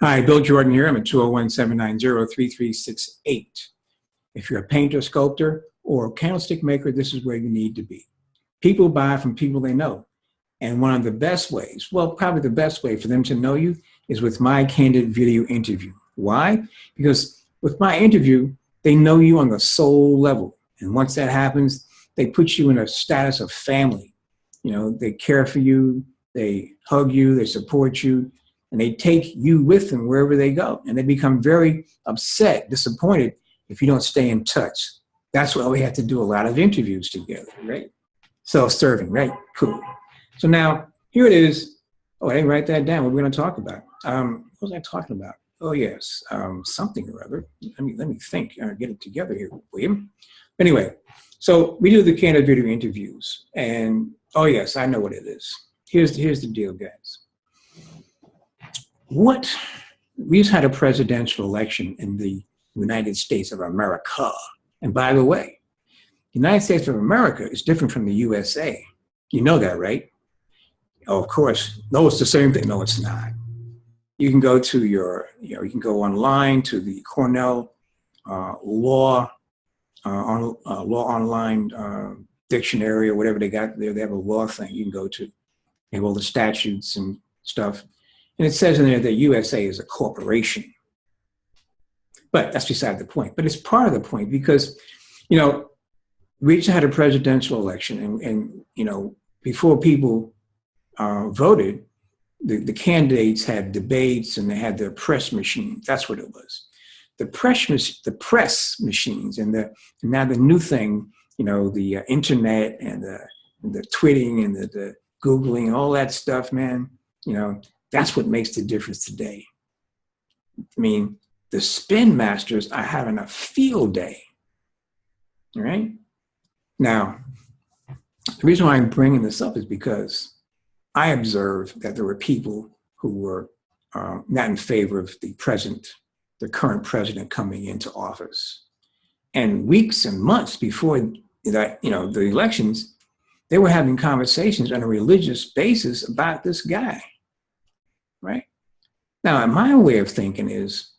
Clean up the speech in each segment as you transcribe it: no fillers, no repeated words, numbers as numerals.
Hi, Bill Jordan here. I'm at 201-790-3368. If you're a painter, sculptor, or candlestick maker, this is where you need to be. People buy from people they know. And one of the best ways, well, probably the best way for them to know you is with my candid video interview. Why? Because with my interview, they know you on the soul level. And once that happens, they put you in a status of family. You know, they care for you, they hug you, they support you, and they take you with them wherever they go. And they become very upset, disappointed if you don't stay in touch. That's why we have to do a lot of interviews together, right? Self-serving, right? Cool. So now here it is. Oh, I didn't write that down. What we're going to talk about. What was I talking about? Oh, yes, something or other. Let me think. Get it together here, William. Anyway, so we do the candid video interviews. And, oh, yes, I know what it is. Here's the deal, guys. We just had a presidential election in the United States of America. And by the way, the United States of America is different from the USA. You know that, right? Oh, of course. No, it's the same thing. No, it's not. You can go to you can go online to the Cornell Law Online Dictionary or whatever they got there. They have a law thing you can go to. They have all the statutes and stuff. And it says in there that USA is a corporation. But that's beside the point. But it's part of the point because, we just had a presidential election and before people voted, the candidates had debates and they had their press machines. That's what it was. The press machines and now the new thing, the internet and the tweeting and the Googling and all that stuff, man, that's what makes the difference today. I mean, the spin masters are having a field day, all right? Now, the reason why I'm bringing this up is because I observed that there were people who were not in favor of the current president coming into office. And weeks and months before that, the elections, they were having conversations on a religious basis about this guy, right? Now, my way of thinking is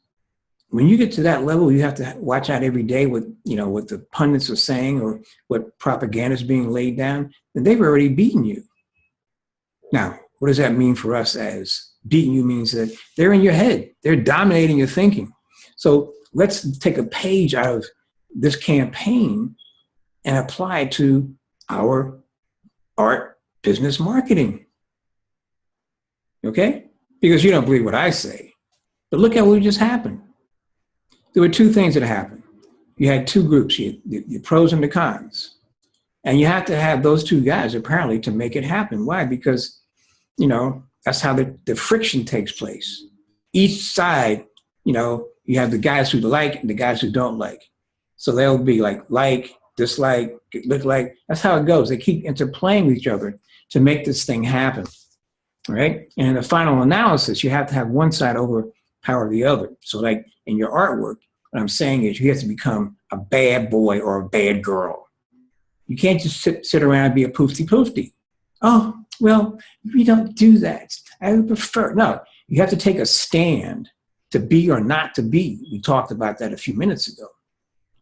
when you get to that level, you have to watch out every day what the pundits are saying or what propaganda is being laid down, and they've already beaten you. Now, what does that mean for us as beating you means that they're in your head. They're dominating your thinking. So let's take a page out of this campaign and apply it to our art business marketing. Okay? Because you don't believe what I say. But look at what just happened. There were two things that happened. You had two groups, the pros and the cons. And you have to have those two guys apparently to make it happen. Why? Because, that's how the friction takes place. Each side, you have the guys who like and the guys who don't like. So they'll be like, dislike, look like. That's how it goes. They keep interplaying with each other to make this thing happen. Right? And in the final analysis, you have to have one side overpower the other. So like in your artwork, what I'm saying is you have to become a bad boy or a bad girl. You can't just sit around and be a poofty. Oh, well, we don't do that. I would prefer. No, you have to take a stand to be or not to be. We talked about that a few minutes ago.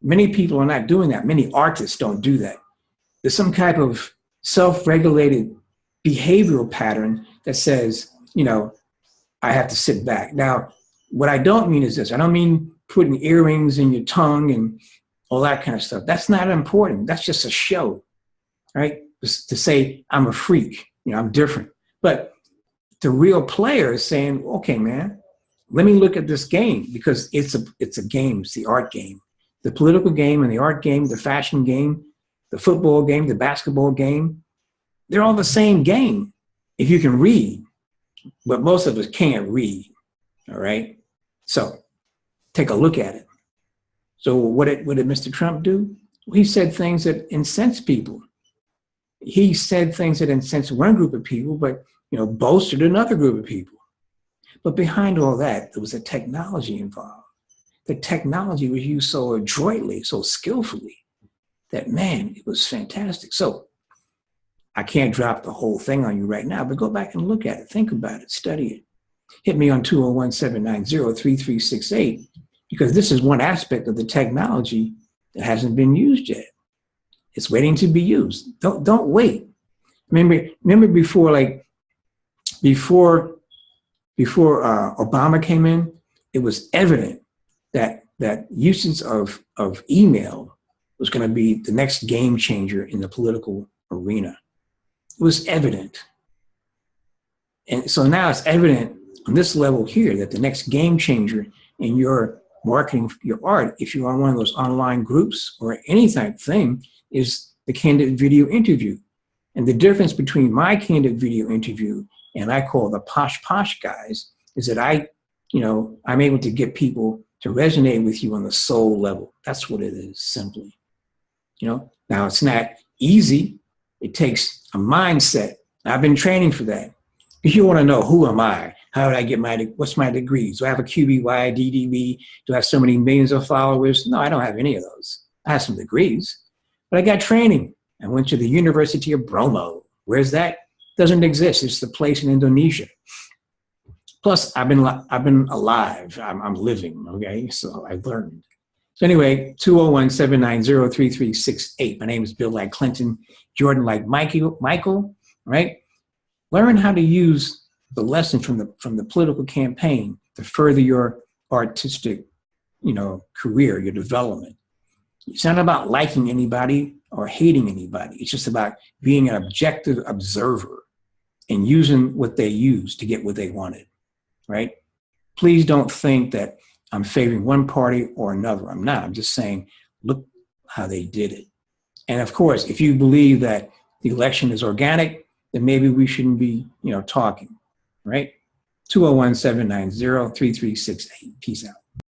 Many people are not doing that. Many artists don't do that. There's some type of self-regulated behavioral pattern that says, I have to sit back. Now, what I don't mean is this. I don't mean putting earrings in your tongue and all that kind of stuff. That's not important. That's just a show, right? Just to say I'm a freak, I'm different. But the real player is saying, okay, man, let me look at this game because it's a game. It's the art game, the political game and the art game, the fashion game, the football game, the basketball game. They're all the same game if you can read, but most of us can't read, all right? So take a look at it. So what did Mr. Trump do? He said things that incense people. He said things that incensed one group of people, but boasted another group of people. But behind all that, there was a technology involved. The technology was used so adroitly, so skillfully, that, man, it was fantastic. So I can't drop the whole thing on you right now, but go back and look at it, think about it, study it. hit me on 201-790-3368, because this is one aspect of the technology that hasn't been used yet. It's waiting to be used. Don't wait. Remember before Obama came in, it was evident that usage of email was going to be the next game changer in the political arena. It was evident. And so now it's evident on this level here that the next game changer in your marketing, your art, if you're on one of those online groups or any type of thing, is the candid video interview. And the difference between my candid video interview and I call the posh guys is that I'm able to get people to resonate with you on the soul level. That's what it is, simply. Now it's not easy. It takes a mindset. I've been training for that. If you want to know, who am I? How did I get what's my degrees? Do I have a QBY, DDB? Do I have so many millions of followers? No, I don't have any of those. I have some degrees, but I got training. I went to the University of Bromo. Where's that? Doesn't exist. It's the place in Indonesia. Plus, I've been alive. I'm living, okay? So I've learned. So anyway, 201-790-3368. My name is Bill like Clinton, Jordan like Michael, right? Learn how to use the lesson from the political campaign to further your artistic, career, your development. It's not about liking anybody or hating anybody. It's just about being an objective observer and using what they used to get what they wanted, right? Please don't think that I'm favoring one party or another. I'm not. I'm just saying, look how they did it. And of course, if you believe that the election is organic, then maybe we shouldn't be, talking, right? 201-790-3368. Peace out.